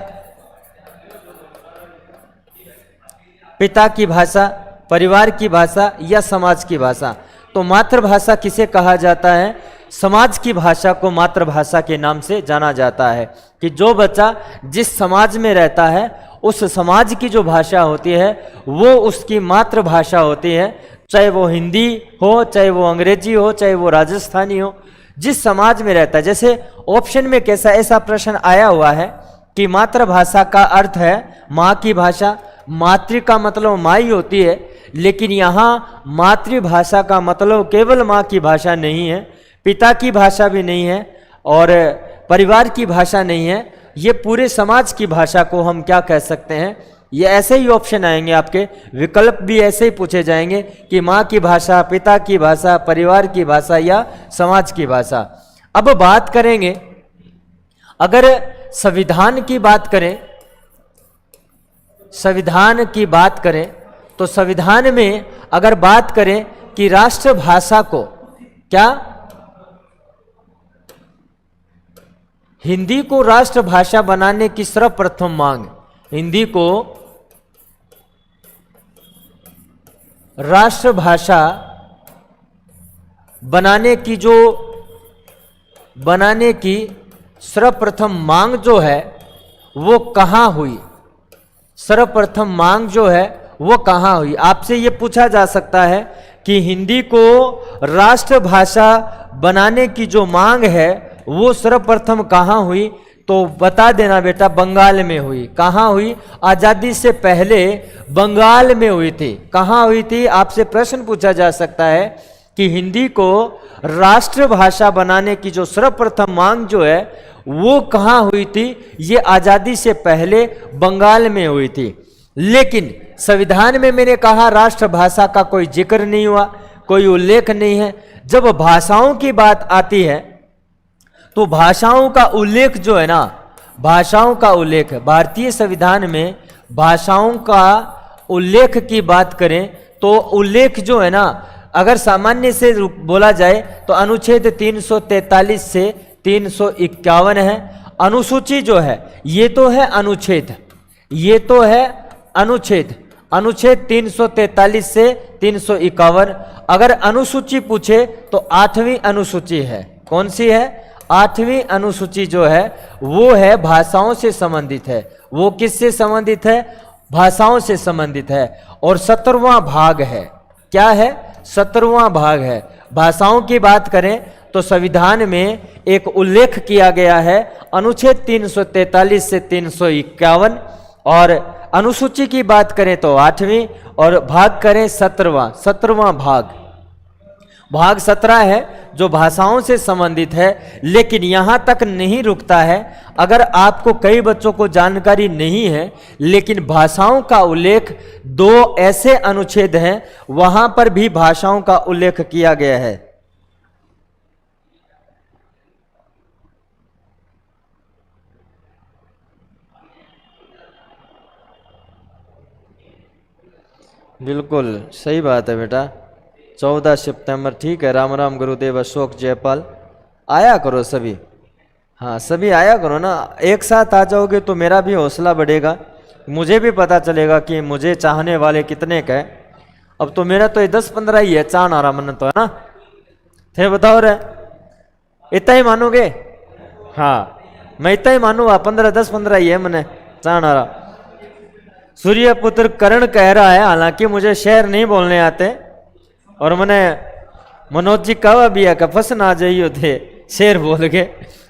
पिता की भाषा, परिवार की भाषा या समाज की भाषा। तो मातृभाषा किसे कहा जाता है? समाज की भाषा को मातृभाषा के नाम से जाना जाता है, कि जो बच्चा जिस समाज में रहता है उस समाज की जो भाषा होती है वो उसकी मातृभाषा होती है, चाहे वो हिंदी हो, चाहे वो अंग्रेजी हो, चाहे वो राजस्थानी हो, जिस समाज में रहता है। जैसे ऑप्शन में कैसा ऐसा प्रश्न आया हुआ है कि मातृभाषा का अर्थ है माँ की भाषा, मातृ का मतलब माँ ही होती है, लेकिन यहाँ मातृभाषा का मतलब केवल माँ की भाषा नहीं है, पिता की भाषा भी नहीं है और परिवार की भाषा नहीं है, ये पूरे समाज की भाषा को हम क्या कह सकते हैं? ये ऐसे ही ऑप्शन आएंगे, आपके विकल्प भी ऐसे ही पूछे जाएंगे कि माँ की भाषा, पिता की भाषा, परिवार की भाषा या समाज की भाषा। अब बात करेंगे, अगर संविधान की बात करें, संविधान की बात करें तो संविधान में अगर बात करें कि राष्ट्रभाषा को क्या, हिंदी को राष्ट्रभाषा बनाने की सर्वप्रथम मांग, हिंदी को राष्ट्रभाषा बनाने की सर्वप्रथम मांग जो है वो कहाँ हुई? सर्वप्रथम मांग जो है वो कहाँ हुई? आपसे ये पूछा जा सकता है कि हिंदी को राष्ट्रभाषा बनाने की जो मांग है वो सर्वप्रथम कहाँ हुई? तो बता देना बेटा, बंगाल में हुई। कहाँ हुई? आजादी से पहले बंगाल में हुई थी। कहाँ हुई थी? आपसे प्रश्न पूछा जा सकता है कि हिंदी को राष्ट्रभाषा बनाने की जो सर्वप्रथम मांग जो है वो कहाँ हुई थी? ये आजादी से पहले बंगाल में हुई थी। लेकिन संविधान में मैंने कहा राष्ट्रभाषा का कोई जिक्र नहीं हुआ, कोई उल्लेख नहीं है। जब भाषाओं की बात आती है तो भाषाओं का उल्लेख जो है ना, भाषाओं का उल्लेख, भारतीय संविधान में भाषाओं का उल्लेख की बात करें तो उल्लेख जो है ना, अगर सामान्य से बोला जाए तो अनुच्छेद 343 से 351 है। अनुसूची जो है ये तो है अनुच्छेद, ये तो है अनुच्छेद, अनुच्छेद 343 से 351। अगर अनुसूची पूछे तो 8वीं अनुसूची है। कौन सी है? 8वीं अनुसूची जो है वो है भाषाओं से संबंधित है। वो किससे संबंधित है? भाषाओं से संबंधित है। और 17वां भाग है। क्या है? 17वां भाग है। भाषाओं की बात करें तो संविधान में एक उल्लेख किया गया है अनुच्छेद 343 से 351, और अनुसूची की बात करें तो 8वीं, और भाग करें 17वां भाग। भाग 17 है जो भाषाओं से संबंधित है, लेकिन यहाँ तक नहीं रुकता है। अगर आपको कई बच्चों को जानकारी नहीं है, लेकिन भाषाओं का उल्लेख 2 ऐसे अनुच्छेद हैं वहां पर भी भाषाओं का उल्लेख किया गया है। बिल्कुल सही बात है बेटा। 14 सितंबर, ठीक है। राम राम गुरुदेव, अशोक जयपाल, आया करो सभी। हाँ सभी आया करो ना, एक साथ आ जाओगे तो मेरा भी हौसला बढ़ेगा, मुझे भी पता चलेगा कि मुझे चाहने वाले कितने का है। अब तो मेरा तो 10-15 ही है चाहने आ रहा मन तो, है ना। थे बताओ रे, इतना ही मानोगे? हाँ मैं इतना ही मानूंगा, 10-15 ही है मैंने चाहना रहा। सूर्यपुत्र करण कह रहा है, हालांकि मुझे शेर नहीं बोलने आते, और मैंने मनोज जी कहा भी है कि फंस ना जाइयो थे शेर बोल के।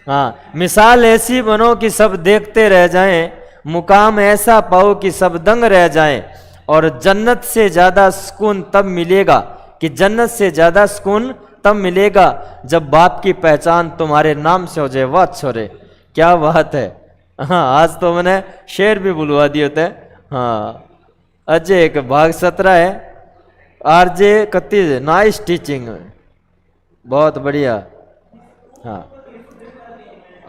हाँ, मिसाल ऐसी बनो कि सब देखते रह जाएं, मुकाम ऐसा पाओ कि सब दंग रह जाएं, और जन्नत से ज्यादा सुकून तब मिलेगा, कि जन्नत से ज्यादा सुकून तब मिलेगा जब बाप की पहचान तुम्हारे नाम से हो जाए। वाह छोरे, क्या बात है। हाँ आज तो मैंने शेर भी बुलवा दिए थे। हाँ अजय एक भाग 17 है, आरजे 31, नाइस टीचिंग, बहुत बढ़िया। हाँ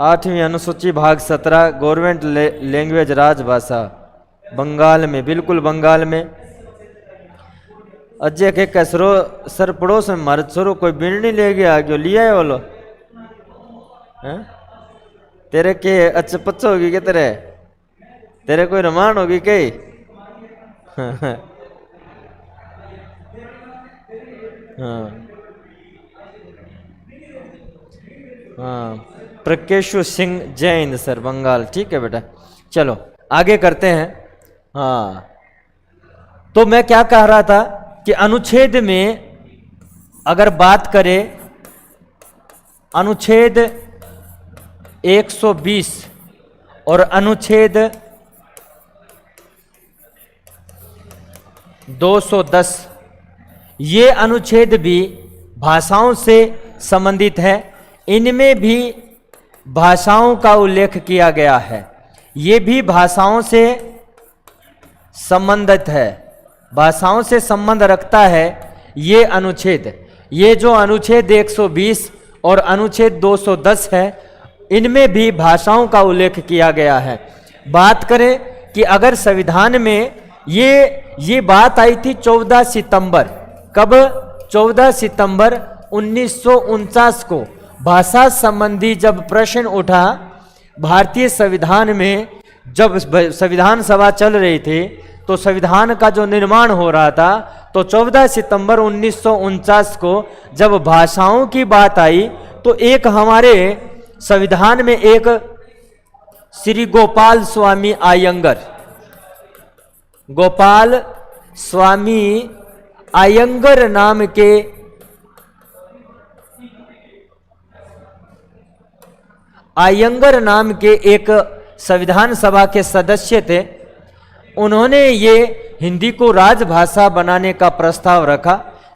8वीं अनुसूची भाग 17, गवर्नमेंट लैंग्वेज राजभाषा बंगाल में, बिल्कुल बंगाल में। अजय के कसरो सर पड़ोस में मर्द सरो कोई बिरनी ले गया आगे लिया है बोलो, तेरे के अच्छे पच्चो होगी क्या तेरे कोई रमान होगी कई। हाँ हाँ प्रकेशु सिंह जैन सर बंगाल, ठीक है बेटा। चलो आगे करते हैं। हाँ तो मैं क्या कह रहा था कि अनुच्छेद में अगर बात करें, अनुच्छेद 120 और अनुच्छेद 210, ये अनुच्छेद भी भाषाओं से संबंधित है। इनमें भी भाषाओं का उल्लेख किया गया है, ये भी भाषाओं से संबंधित है, भाषाओं से संबंध रखता है ये अनुच्छेद। ये जो अनुच्छेद 120 और अनुच्छेद 210 है, इनमें भी भाषाओं का उल्लेख किया गया है। बात करें कि अगर संविधान में ये बात आई थी 14 सितंबर, कब? 14 सितंबर 1949 को भाषा संबंधी जब प्रश्न उठा भारतीय संविधान में, जब संविधान सभा चल रही थी तो संविधान का जो निर्माण हो रहा था, तो 14 सितंबर 1949 को जब भाषाओं की बात आई तो एक हमारे संविधान में एक श्री गोपाल स्वामी अयंगर, गोपाल स्वामी अयंगर नाम के एक संविधान सभा के सदस्य थे। उन्होंने ये हिंदी को राजभाषा बनाने का प्रस्ताव रखा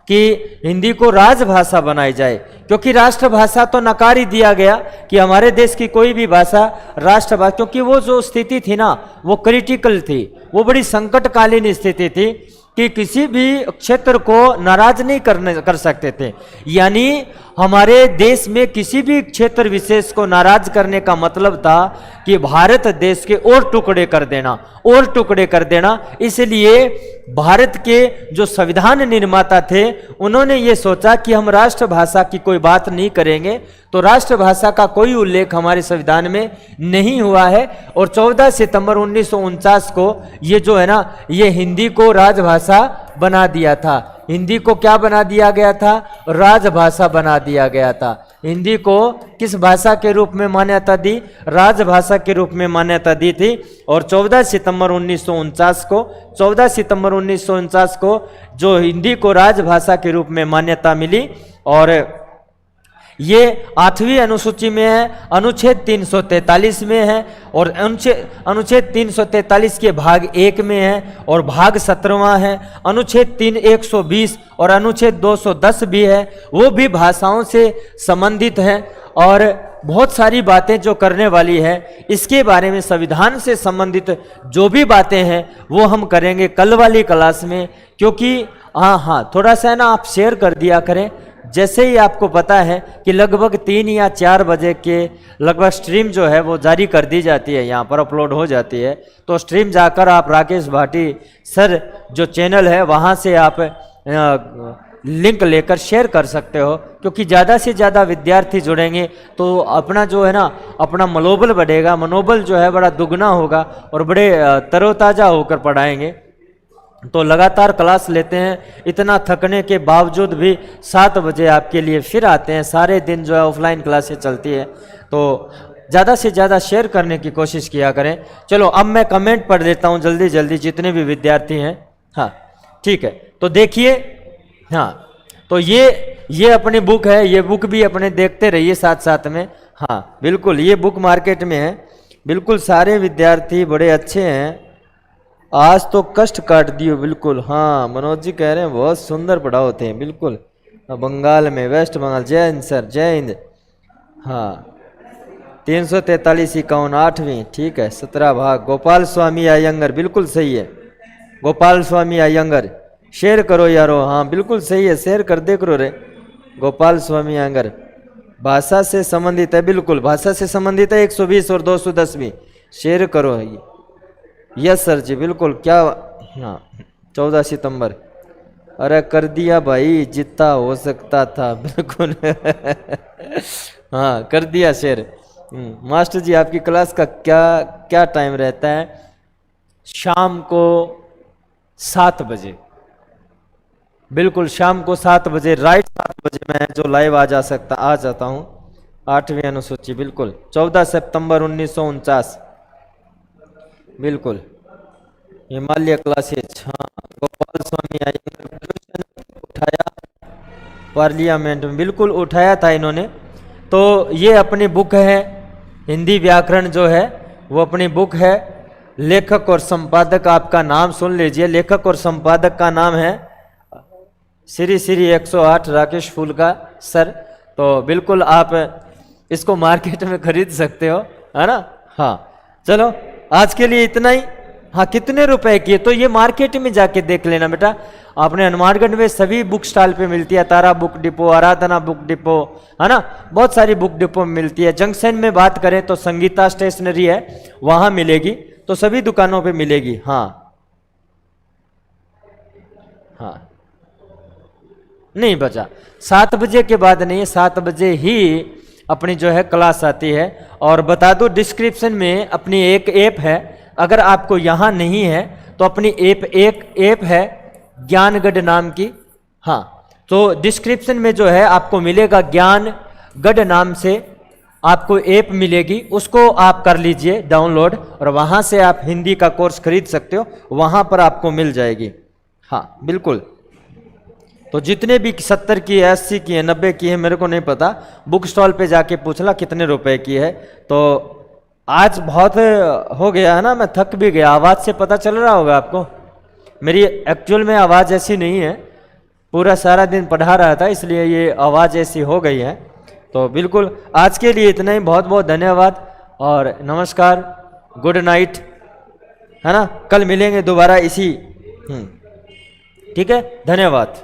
कि हिंदी को राजभाषा बनाई जाए, क्योंकि राष्ट्रभाषा तो नकार ही दिया गया कि हमारे देश की कोई भी भाषा राष्ट्रभाषा, क्योंकि वो जो स्थिति थी ना वो क्रिटिकल थी, वो बड़ी संकटकालीन स्थिति थी कि किसी भी क्षेत्र को नाराज नहीं कर सकते थे। यानी हमारे देश में किसी भी क्षेत्र विशेष को नाराज करने का मतलब था कि भारत देश के और टुकड़े कर देना, और टुकड़े कर देना। इसलिए भारत के जो संविधान निर्माता थे उन्होंने ये सोचा कि हम राष्ट्रभाषा की कोई बात नहीं करेंगे, तो राष्ट्रभाषा का कोई उल्लेख हमारे संविधान में नहीं हुआ है। और 14 सितंबर 1949 को ये जो है ना, ये हिंदी को राजभाषा बना दिया था। हिंदी को क्या बना दिया गया था? राजभाषा बना दिया गया था। हिंदी को किस भाषा के रूप में मान्यता दी? राजभाषा के रूप में मान्यता दी थी। और 14 सितंबर 1949 को जो हिंदी को राजभाषा के रूप में मान्यता मिली, और ये 8वीं अनुसूची में है, अनुच्छेद 343 में है और अनुच्छेद 343 के भाग 1 में है और भाग 17वां है। अनुच्छेद 120 और अनुच्छेद 210 भी है, वो भी भाषाओं से संबंधित है और बहुत सारी बातें जो करने वाली है इसके बारे में, संविधान से संबंधित जो भी बातें हैं वो हम करेंगे कल वाली क्लास में। क्योंकि हाँ थोड़ा सा है ना, आप शेयर कर दिया करें। जैसे ही आपको पता है कि लगभग 3 या 4 बजे के लगभग स्ट्रीम जो है वो जारी कर दी जाती है, यहाँ पर अपलोड हो जाती है, तो स्ट्रीम जाकर आप राकेश भाटी सर जो चैनल है वहाँ से आप लिंक लेकर शेयर कर सकते हो। क्योंकि ज़्यादा से ज़्यादा विद्यार्थी जुड़ेंगे तो अपना जो है ना, अपना मनोबल बढ़ेगा, मनोबल जो है बड़ा दुगना होगा और बड़े तरोताज़ा होकर पढ़ाएंगे। तो लगातार क्लास लेते हैं, इतना थकने के बावजूद भी 7 बजे आपके लिए फिर आते हैं। सारे दिन जो है ऑफलाइन क्लासेस चलती है, तो ज़्यादा से ज़्यादा शेयर करने की कोशिश किया करें। चलो अब मैं कमेंट पढ़ देता हूँ जल्दी जल्दी, जितने भी विद्यार्थी हैं। हाँ ठीक है, तो देखिए, हाँ तो ये अपनी बुक है, ये बुक भी अपने देखते रहिए साथ साथ में। हाँ बिल्कुल, ये बुक मार्केट में है। बिल्कुल सारे विद्यार्थी बड़े अच्छे हैं, आज तो कष्ट काट दियो। बिल्कुल हाँ, मनोज जी कह रहे हैं बहुत सुंदर पढ़ाओ थे। बिल्कुल, बंगाल में, वेस्ट बंगाल। जय हिंद सर, जय हिंद। हाँ 343 51 8वीं, ठीक है, 17 भाग। गोपाल स्वामी अयंगर, बिल्कुल सही है, गोपाल स्वामी अयंगर। शेयर करो यारो, हाँ बिल्कुल सही है, शेयर कर दे करो रे। गोपाल स्वामी अयंगर भाषा से संबंधित है, बिल्कुल भाषा से संबंधित है। 120 और 210 भी शेयर करो। यस सर जी, बिल्कुल। क्या हाँ 14 सितंबर, अरे कर दिया भाई, जितना हो सकता था। बिल्कुल हाँ कर दिया शेयर। मास्टर जी आपकी क्लास का क्या टाइम रहता है? शाम को 7 बजे, बिल्कुल शाम को 7 बजे, राइट 7 बजे मैं जो लाइव आ जाता हूँ। 8वीं अनुसूची, बिल्कुल 14 सितंबर 1949, बिल्कुल। हिमालय क्लासेज, हाँ गोपाल स्वामी अयंगर उठाया पार्लियामेंट में, बिल्कुल उठाया था इन्होंने। तो ये अपनी बुक है, हिंदी व्याकरण जो है वो अपनी बुक है। लेखक और संपादक आपका नाम सुन लीजिए, लेखक और संपादक का नाम है श्री 108 राकेश फूलका सर। तो बिल्कुल आप इसको मार्केट में खरीद सकते हो, है ना। हाँ चलो आज के लिए इतना ही। हाँ कितने रुपए की है तो ये मार्केट में जाके देख लेना बेटा। आपने हनुमानगढ़ में सभी बुक स्टॉल पे मिलती है, तारा बुक डिपो, आराधना बुक डिपो, है ना, बहुत सारी बुक डिपो में मिलती है। जंक्शन में बात करें तो संगीता स्टेशनरी है, वहां मिलेगी, तो सभी दुकानों पे मिलेगी। हाँ हाँ नहीं बचा, 7 बजे के बाद नहीं, 7 बजे ही अपनी जो है क्लास आती है। और बता दो डिस्क्रिप्शन में अपनी एक ऐप है, अगर आपको यहाँ नहीं है तो अपनी एक ऐप है ज्ञानगढ़ नाम की। हाँ तो डिस्क्रिप्शन में जो है आपको मिलेगा ज्ञानगढ़ नाम से आपको ऐप मिलेगी, उसको आप कर लीजिए डाउनलोड और वहाँ से आप हिंदी का कोर्स खरीद सकते हो, वहाँ पर आपको मिल जाएगी। हाँ बिल्कुल। तो जितने भी 70 की है, 80 की है, 90 की है, मेरे को नहीं पता, बुक स्टॉल पे जाके पूछना कितने रुपए की है। तो आज बहुत हो गया है ना, मैं थक भी गया। आवाज़ से पता चल रहा होगा आपको, मेरी एक्चुअल में आवाज़ ऐसी नहीं है, पूरा सारा दिन पढ़ा रहा था इसलिए ये आवाज़ ऐसी हो गई है। तो बिल्कुल आज के लिए इतना ही, बहुत बहुत धन्यवाद और नमस्कार, गुड नाइट, है ना। कल मिलेंगे दोबारा इसी ठीक है, धन्यवाद।